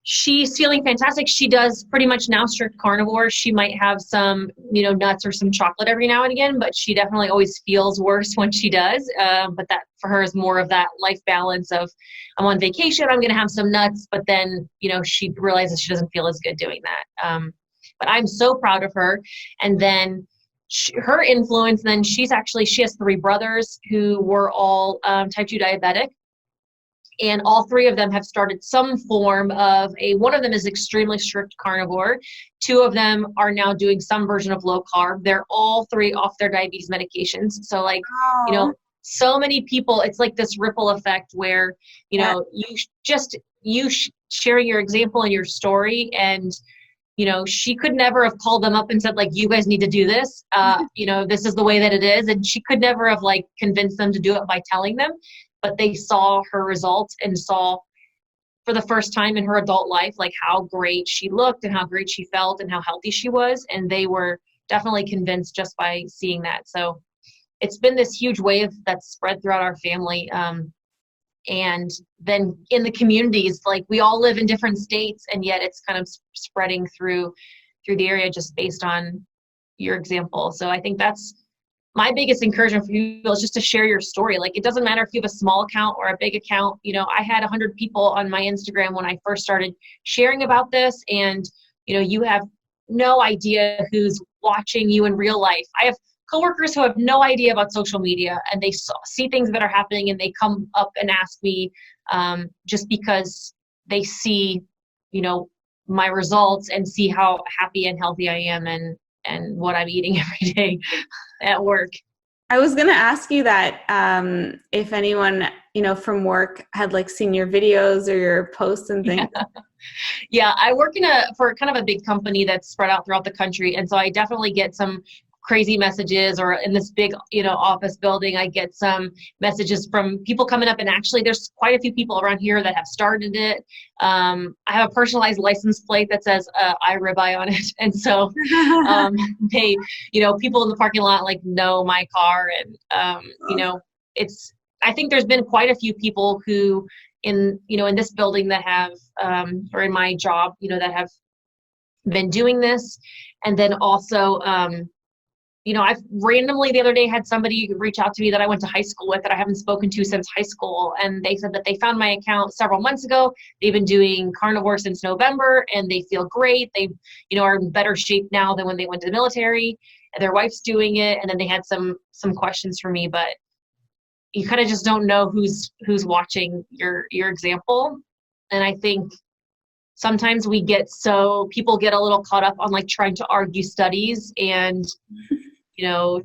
she's feeling fantastic. She does pretty much now strict carnivore. She might have some, nuts or some chocolate every now and again, but she definitely always feels worse when she does. But that for her is more of that life balance of, I'm on vacation, I'm going to have some nuts, but then, she realizes she doesn't feel as good doing that. But I'm so proud of her. And then her influence, then she has 3 brothers who were all type 2 diabetic. And all 3 of them have started some form of one of them is extremely strict carnivore. 2 of them are now doing some version of low carb. They're all 3 off their diabetes medications. So so many people, it's like this ripple effect where, you sharing your example and your story and, she could never have called them up and said, like, you guys need to do this. This is the way that it is. And she could never have like convinced them to do it by telling them, but they saw her results and saw for the first time in her adult life, like how great she looked and how great she felt and how healthy she was. And they were definitely convinced just by seeing that. So it's been this huge wave that's spread throughout our family. And then in the communities, like we all live in different states, and yet it's kind of spreading through the area just based on your example. So I think that's my biggest encouragement for people, is just to share your story. Like, it doesn't matter if you have a small account or a big account. I had 100 people on my Instagram when I first started sharing about this, and you have no idea who's watching you in real life. I have coworkers who have no idea about social media, and they see things that are happening, and they come up and ask me just because they see, my results and see how happy and healthy I am and what I'm eating every day at work. I was going to ask you that if anyone, from work had like seen your videos or your posts and things. Yeah, I work for kind of a big company that's spread out throughout the country. And so I definitely get some crazy messages, or in this big, office building, I get some messages from people coming up, and actually there's quite a few people around here that have started it. I have a personalized license plate that says I ribeye on it. And so they, people in the parking lot like know my car, and I think there's been quite a few people who in this building that have, or in my job, that have been doing this. And then also, I've randomly the other day had somebody reach out to me that I went to high school with that I haven't spoken to since high school. And they said that they found my account several months ago. They've been doing carnivore since November, and they feel great. They, are in better shape now than when they went to the military, and their wife's doing it. And then they had some questions for me, but you kind of just don't know who's watching your example. And I think sometimes people get a little caught up on like trying to argue studies and,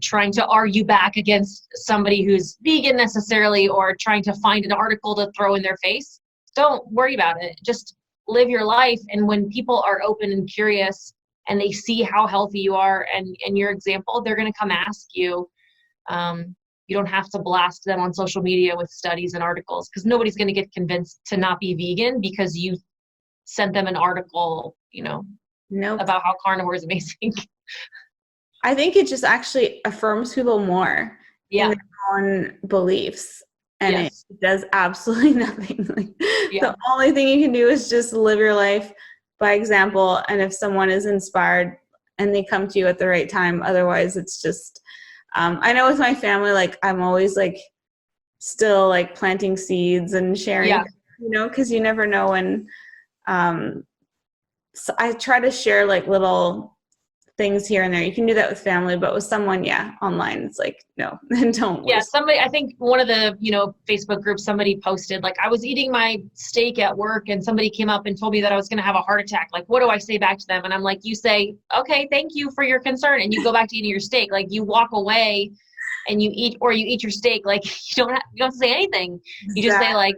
trying to argue back against somebody who's vegan necessarily, or trying to find an article to throw in their face. Don't worry about it. Just live your life. And when people are open and curious and they see how healthy you are and your example, they're going to come ask you. You don't have to blast them on social media with studies and articles, because nobody's going to get convinced to not be vegan because you sent them an article, Nope. about how carnivore is amazing. I think it just actually affirms people more in their own beliefs, and it does absolutely nothing. The only thing you can do is just live your life by example. And if someone is inspired and they come to you at the right time, otherwise it's just, I know with my family, like I'm always like still like planting seeds and sharing, because you never know when. So I try to share like little things here and there. You can do that with family, but with someone, online, it's like, no, don't. Yeah, I think one of the, Facebook groups, somebody posted, like, I was eating my steak at work and somebody came up and told me that I was going to have a heart attack. Like, what do I say back to them? And I'm like, you say, okay, thank you for your concern. And you go back to eating your steak. Like, you walk away and you eat your steak. Like, you don't have to say anything. You just say like,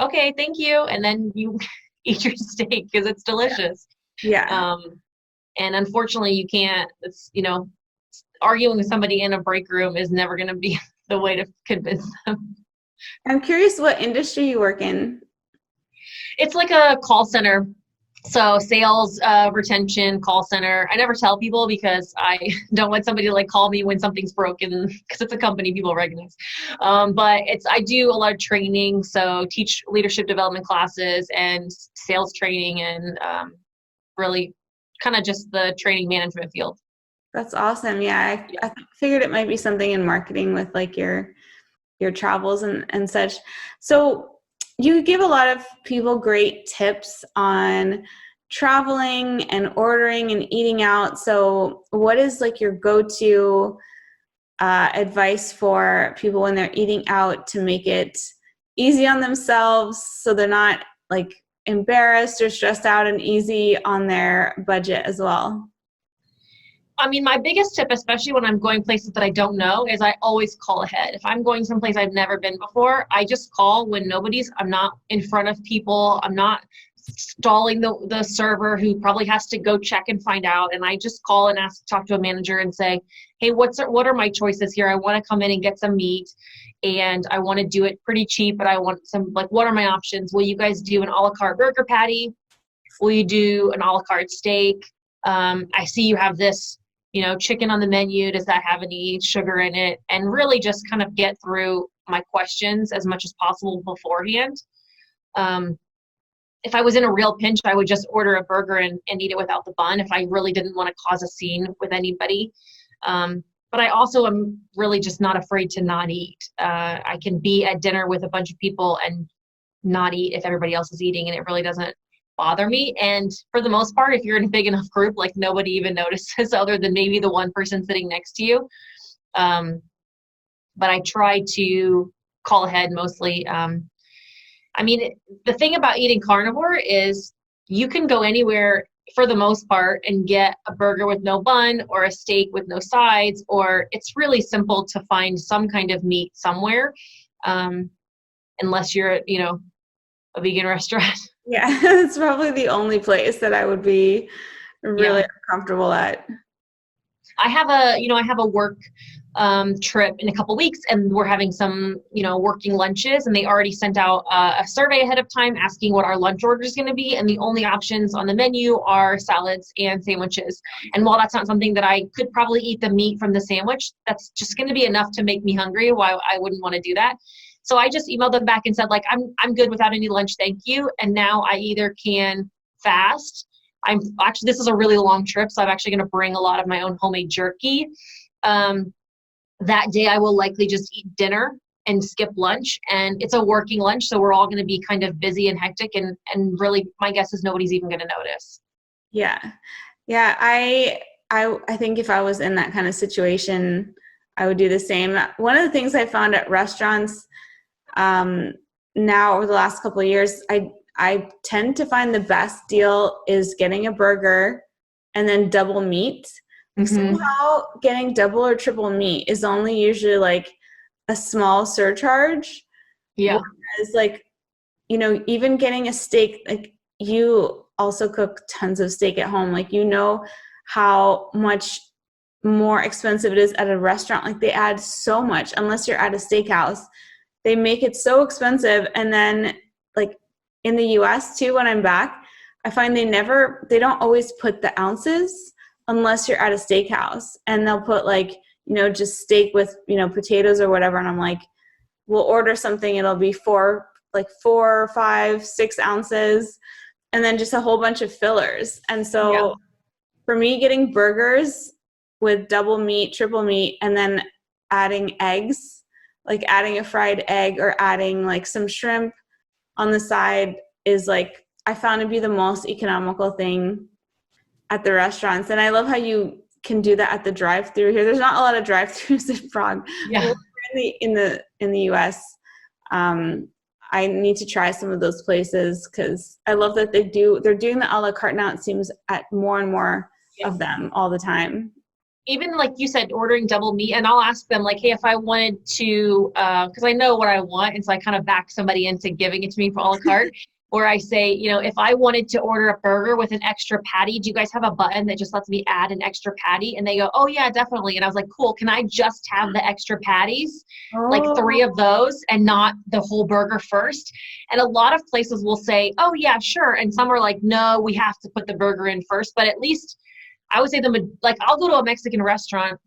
okay, thank you. And then you eat your steak because it's delicious. Yeah. And unfortunately you can't, it's, arguing with somebody in a break room is never going to be the way to convince them. I'm curious what industry you work in. It's like a call center. So sales, retention, call center. I never tell people because I don't want somebody to like call me when something's broken, because it's a company people recognize. But I do a lot of training. So teach leadership development classes and sales training, and really kind of just the training management field. That's awesome. Yeah. I figured it might be something in marketing with like your travels and such. So you give a lot of people great tips on traveling and ordering and eating out. So what is like your go-to advice for people when they're eating out to make it easy on themselves so they're not like embarrassed or stressed out, and easy on their budget as well? I mean, my biggest tip, especially when I'm going places that I don't know, is I always call ahead. If I'm going someplace I've never been before, I just call when I'm not in front of people. I'm not stalling the server who probably has to go check and find out. And I just call and talk to a manager and say, hey, what are my choices here? I want to come in and get some meat, and I want to do it pretty cheap, but I want some, like, what are my options? Will you guys do an a la carte burger patty? Will you do an a la carte steak? I see you have this, chicken on the menu. Does that have any sugar in it? And really just kind of get through my questions as much as possible beforehand. If I was in a real pinch, I would just order a burger and eat it without the bun if I really didn't want to cause a scene with anybody. But I also am really just not afraid to not eat. I can be at dinner with a bunch of people and not eat if everybody else is eating, and it really doesn't bother me. And for the most part, if you're in a big enough group, like, nobody even notices other than maybe the one person sitting next to you. But I try to call ahead mostly. The thing about eating carnivore is you can go anywhere for the most part and get a burger with no bun or a steak with no sides, or it's really simple to find some kind of meat somewhere, unless you're at, a vegan restaurant. Yeah, it's probably the only place that I would be really uncomfortable at. I have a work trip in a couple weeks, and we're having some, working lunches, and they already sent out a survey ahead of time asking what our lunch order is going to be. And the only options on the menu are salads and sandwiches. And while that's not something that I could probably eat the meat from the sandwich, that's just going to be enough to make me hungry. Why I wouldn't want to do that. So I just emailed them back and said, like, I'm good without any lunch. Thank you. And now I either can fast. This is a really long trip, so I'm actually going to bring a lot of my own homemade jerky. That day I will likely just eat dinner and skip lunch, and it's a working lunch, so we're all going to be kind of busy and hectic, and really my guess is nobody's even going to notice. Yeah. I think if I was in that kind of situation, I would do the same. One of the things I found at restaurants now over the last couple of years, I tend to find the best deal is getting a burger and then double meat. Mm-hmm. Somehow getting double or triple meat is only usually like a small surcharge. Yeah. Whereas, like, even getting a steak, like, you also cook tons of steak at home. Like, how much more expensive it is at a restaurant. Like, they add so much, unless you're at a steakhouse. They make it so expensive. And then, like, in the US too, when I'm back, I find they don't always put the ounces unless you're at a steakhouse, and they'll put, like, just steak with, potatoes or whatever. And I'm like, we'll order something. It'll be 4, 5, 6 ounces, and then just a whole bunch of fillers. And so for me, getting burgers with double meat, triple meat, and then adding eggs, like adding a fried egg or adding, like, some shrimp on the side is, like, I found to be the most economical thing at the restaurants. And I love how you can do that at the drive-thru here. There's not a lot of drive-thrus in Prague. Yeah. In the US, I need to try some of those places because I love that they're doing the a la carte now. It seems at more and more of them all the time. Even like you said, ordering double meat, and I'll ask them, like, hey, if I wanted to, because I know what I want, and so I kind of back somebody into giving it to me for a la carte. Or I say, if I wanted to order a burger with an extra patty, do you guys have a button that just lets me add an extra patty? And they go, oh yeah, definitely. And I was like, cool, can I just have the extra patties, like 3 of those, and not the whole burger first? And a lot of places will say, oh yeah, sure. And some are like, no, we have to put the burger in first. But at least I would say I'll go to a Mexican restaurant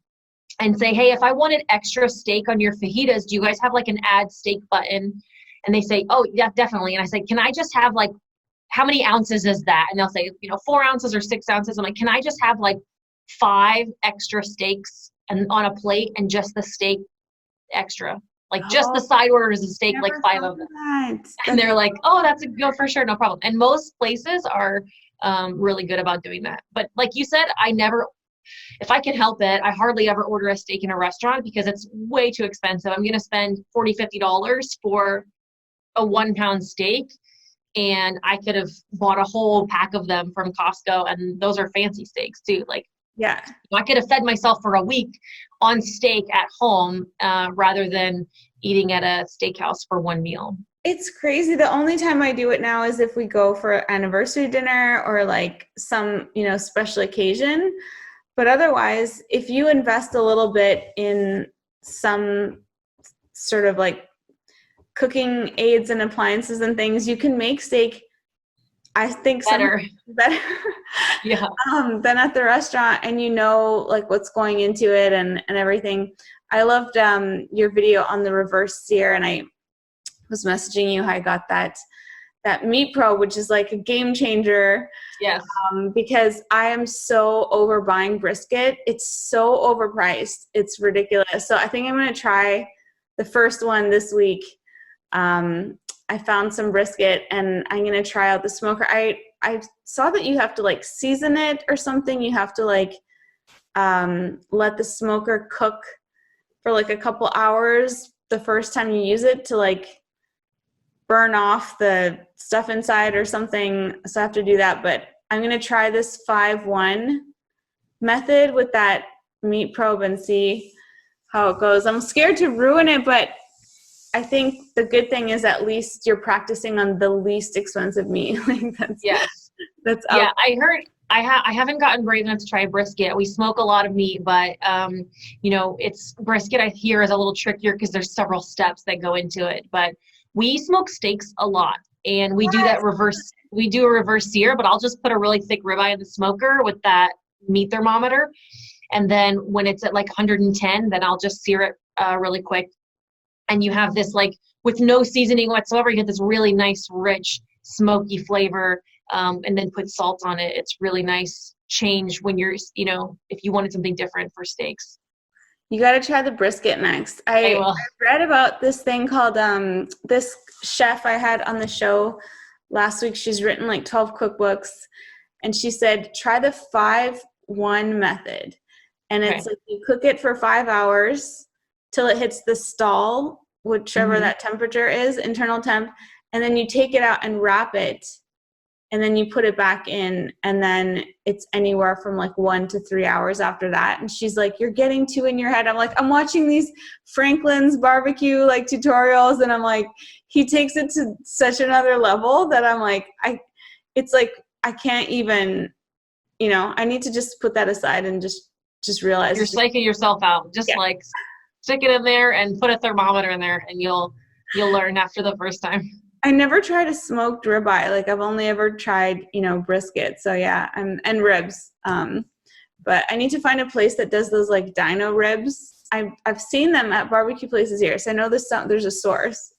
and say, hey, if I wanted extra steak on your fajitas, do you guys have like an add steak button? And they say, oh, yeah, definitely. And I say, can I just have, like, how many ounces is that? And they'll say, 4 ounces or 6 ounces. I'm like, can I just have, like, 5 extra steaks and on a plate and just the steak extra? Like, just the side order is a steak, like 5 of them. And they're like, oh, that's a go for sure, no problem. And most places are really good about doing that. But like you said, if I can help it, I hardly ever order a steak in a restaurant because it's way too expensive. I'm going to spend $40, $50 for a 1-pound steak, and I could have bought a whole pack of them from Costco, and those are fancy steaks too. Like, yeah, I could have fed myself for a week on steak at home rather than eating at a steakhouse for one meal. It's crazy. The only time I do it now is if we go for anniversary dinner or like some, special occasion. But otherwise, if you invest a little bit in some sort of like cooking aids and appliances and things, you can make steak, I think, Better. better Yeah. Than at the restaurant, and like what's going into it and everything. I loved your video on the reverse sear, and I was messaging you how I got that meat probe, which is like a game changer. Yes. Because I am so over buying brisket. It's so overpriced. It's ridiculous. So I think I'm going to try the first one this week. I found some brisket, and I'm going to try out the smoker. I saw that you have to like season it or something. You have to like let the smoker cook for like a couple hours the first time you use it to like burn off the stuff inside or something. So I have to do that, but I'm going to try this 5-1 method with that meat probe and see how it goes. I'm scared to ruin it, but I think the good thing is at least you're practicing on the least expensive meat. Like that's yeah. I heard I haven't gotten brave enough to try brisket. We smoke a lot of meat, but it's brisket I hear is a little trickier because there's several steps that go into it. But we smoke steaks a lot, and we do that reverse. We do a reverse sear, but I'll just put a really thick ribeye in the smoker with that meat thermometer, and then when it's at like 110, then I'll just sear it really quick. And you have this like with no seasoning whatsoever. You get this really nice, rich, smoky flavor, and then put salt on it. It's really nice change when you're, if you wanted something different for steaks. You got to try the brisket next. I read about this thing called this chef I had on the show last week. She's written like 12 cookbooks, and she said try the 5-1 method. And it's like you cook it for 5 hours till it hits the stall, whichever that temperature is, internal temp, and then you take it out and wrap it, and then you put it back in, and then it's anywhere from like 1 to 3 hours after that. And she's like, you're getting too in your head. I'm like, I'm watching these Franklin's barbecue like tutorials, and I'm like, he takes it to such another level that I'm like, it's like I can't even, I need to just put that aside and just realize you're psyching yourself out. Just like stick it in there and put a thermometer in there, and you'll learn after the first time. I never tried a smoked ribeye. Like I've only ever tried, brisket. So yeah, and ribs. But I need to find a place that does those like dino ribs. I've seen them at barbecue places here. So I know there's a source.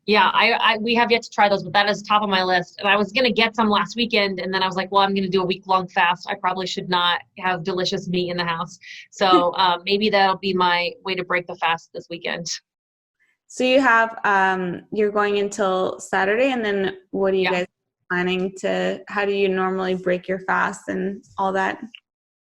Yeah, we have yet to try those, but that is top of my list. And I was going to get some last weekend, and then I was like, well, I'm going to do a week-long fast. I probably should not have delicious meat in the house. So maybe that'll be my way to break the fast this weekend. So you have, you're going until Saturday, and then what are you guys planning to, how do you normally break your fast and all that?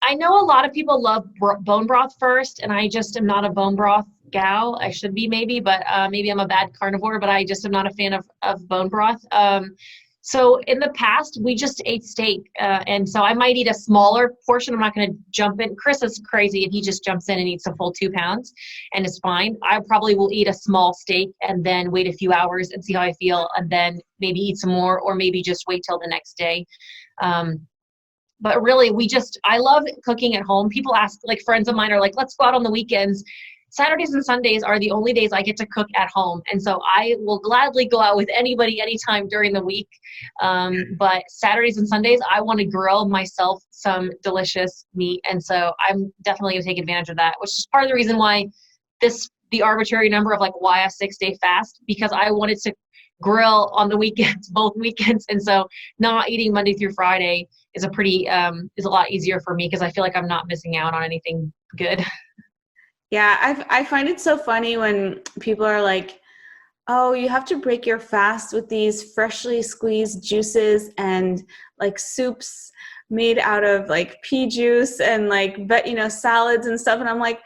I know a lot of people love bone broth first, and I just am not a bone broth gal. I should be maybe, but maybe I'm a bad carnivore, but I just am not a fan of bone broth. So in the past, we just ate steak. And so I might eat a smaller portion. I'm not going to jump in. Chris is crazy and he just jumps in and eats a full 2 pounds and it's fine. I probably will eat a small steak and then wait a few hours and see how I feel and then maybe eat some more or maybe just wait till the next day. But really, I love cooking at home. People ask, like friends of mine are like, let's go out on the weekends. Saturdays and Sundays are the only days I get to cook at home. And so I will gladly go out with anybody anytime during the week. But Saturdays and Sundays, I want to grill myself some delicious meat. And so I'm definitely going to take advantage of that, which is part of the reason why the arbitrary number of like why a 6-day fast, because I wanted to grill on the weekends, both weekends. And so not eating Monday through Friday is is a lot easier for me because I feel like I'm not missing out on anything good. Yeah, I find it so funny when people are like, oh, you have to break your fast with these freshly squeezed juices and like soups made out of like pea juice and like, salads and stuff. And I'm like,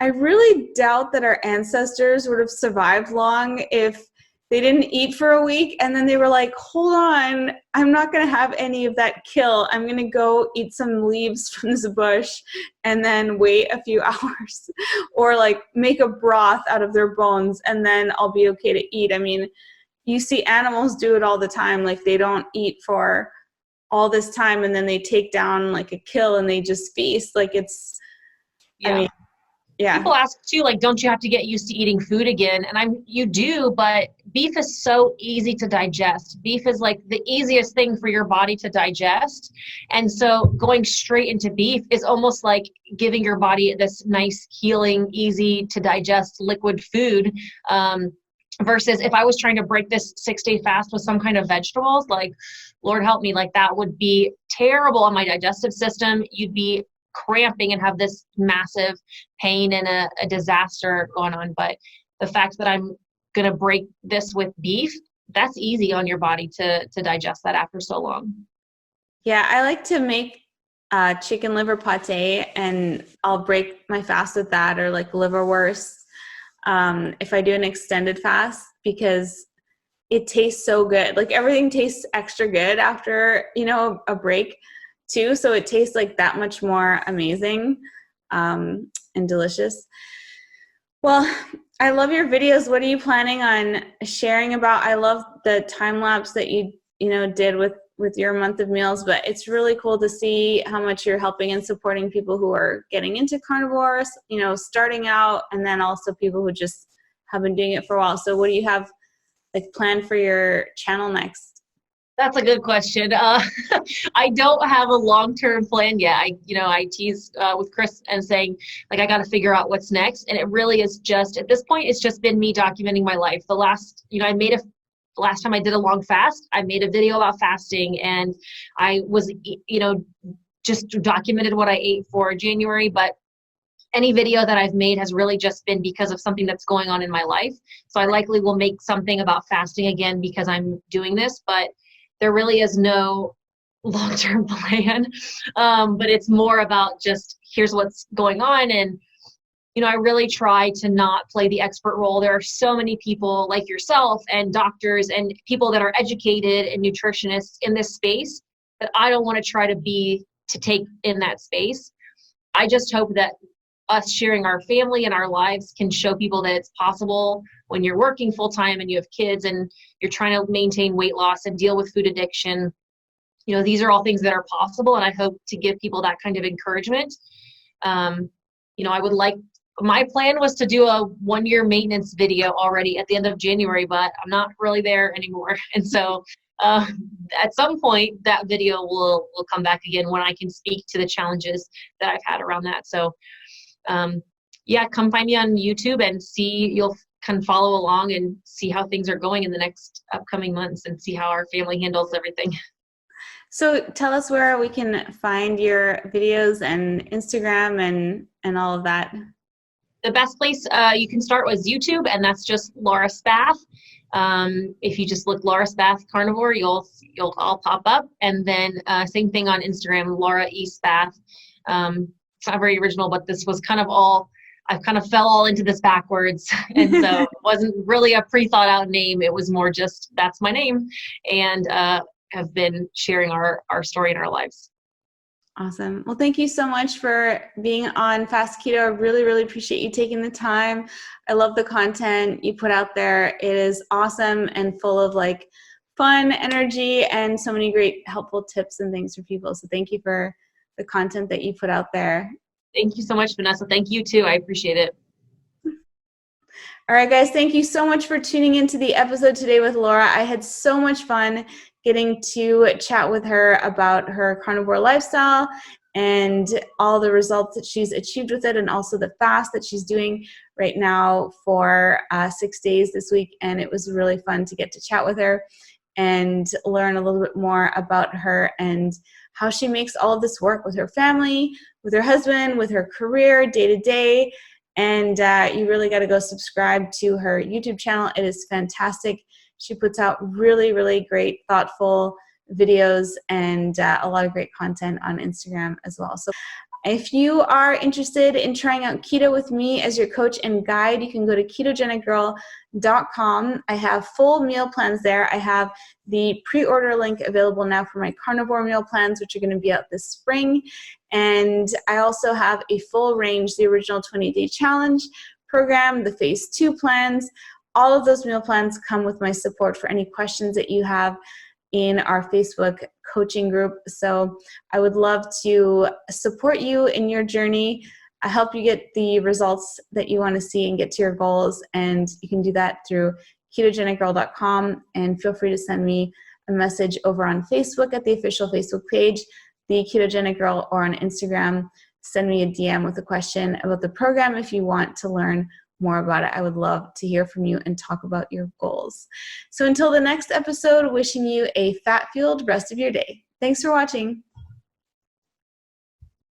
I really doubt that our ancestors would have survived long if they didn't eat for a week and then they were like, hold on, I'm not going to have any of that kill. I'm going to go eat some leaves from this bush and then wait a few hours or like make a broth out of their bones and then I'll be okay to eat. I mean, you see animals do it all the time. Like they don't eat for all this time and then they take down like a kill and they just feast. Like it's, Yeah. I mean, yeah. People ask too, like, don't you have to get used to eating food again? And you do, but beef is so easy to digest. Beef is like the easiest thing for your body to digest. And so going straight into beef is almost like giving your body this nice, healing, easy to digest liquid food. Versus if I was trying to break this 6-day fast with some kind of vegetables, like, Lord help me, like that would be terrible on my digestive system. You'd be cramping and have this massive pain and a disaster going on. But the fact that I'm going to break this with beef, that's easy on your body to digest that after so long. Yeah, I like to make chicken liver pate, and I'll break my fast with that, or like liverwurst if I do an extended fast, because it tastes so good. Like everything tastes extra good after, a break too. So it tastes like that much more amazing and delicious. Well, I love your videos. What are you planning on sharing about? I love the time lapse that you did with your month of meals, but it's really cool to see how much you're helping and supporting people who are getting into carnivores, starting out, and then also people who just have been doing it for a while. So what do you have like planned for your channel next? That's a good question. I don't have a long-term plan yet. I tease with Chris and saying, like, I got to figure out what's next. And it really is just, at this point, it's just been me documenting my life. The last time I did a long fast, I made a video about fasting, and I was, just documented what I ate for January. But any video that I've made has really just been because of something that's going on in my life. So I likely will make something about fasting again because I'm doing this, but there really is no long-term plan. But it's more about just, here's what's going on. And, I really try to not play the expert role. There are so many people like yourself and doctors and people that are educated and nutritionists in this space that I don't want to try to take in that space. I just hope that us sharing our family and our lives can show people that it's possible when you're working full time and you have kids and you're trying to maintain weight loss and deal with food addiction. These are all things that are possible, and I hope to give people that kind of encouragement. My plan was to do a 1-year maintenance video already at the end of January, but I'm not really there anymore. And so at some point that video will come back again when I can speak to the challenges that I've had around that. So come find me on YouTube and you'll can follow along and see how things are going in the next upcoming months and see how our family handles everything. So tell us where we can find your videos and Instagram and all of that. The best place you can start was YouTube, and that's just Laura Spath. If you just look Laura Spath Carnivore, you'll all pop up. And then same thing on Instagram, Laura E. Spath. It's not very original, but this was kind of I've kind of fell all into this backwards. And so it wasn't really a pre-thought out name. It was more just, that's my name. And have been sharing our story in our lives. Awesome. Well, thank you so much for being on Fast Keto. I really, really appreciate you taking the time. I love the content you put out there. It is awesome and full of like fun energy and so many great helpful tips and things for people. So thank you for the content that you put out there. Thank you so much, Vanessa. Thank you too. I appreciate it. All right, guys, thank you so much for tuning into the episode today with Laura. I had so much fun getting to chat with her about her carnivore lifestyle and all the results that she's achieved with it, and also the fast that she's doing right now for 6 days this week. And it was really fun to get to chat with her and learn a little bit more about her and how she makes all of this work with her family, with her husband, with her career, day to day. And you really got to go subscribe to her YouTube channel. It is fantastic. She puts out really, really great, thoughtful videos and a lot of great content on Instagram as well. So if you are interested in trying out keto with me as your coach and guide, you can go to ketogenicgirl.com. I have full meal plans there. I have the pre-order link available now for my carnivore meal plans, which are going to be out this spring. And I also have a full range, the original 20-day challenge program, the phase 2 plans, all of those meal plans come with my support for any questions that you have in our Facebook coaching group. So I would love to support you in your journey, help you get the results that you want to see and get to your goals. And you can do that through ketogenicgirl.com, and feel free to send me a message over on Facebook at the official Facebook page, The Ketogenic Girl, or on Instagram. Send me a DM with a question about the program if you want to learn more about it. I would love to hear from you and talk about your goals. So until the next episode, wishing you a fat-fueled rest of your day. Thanks for watching.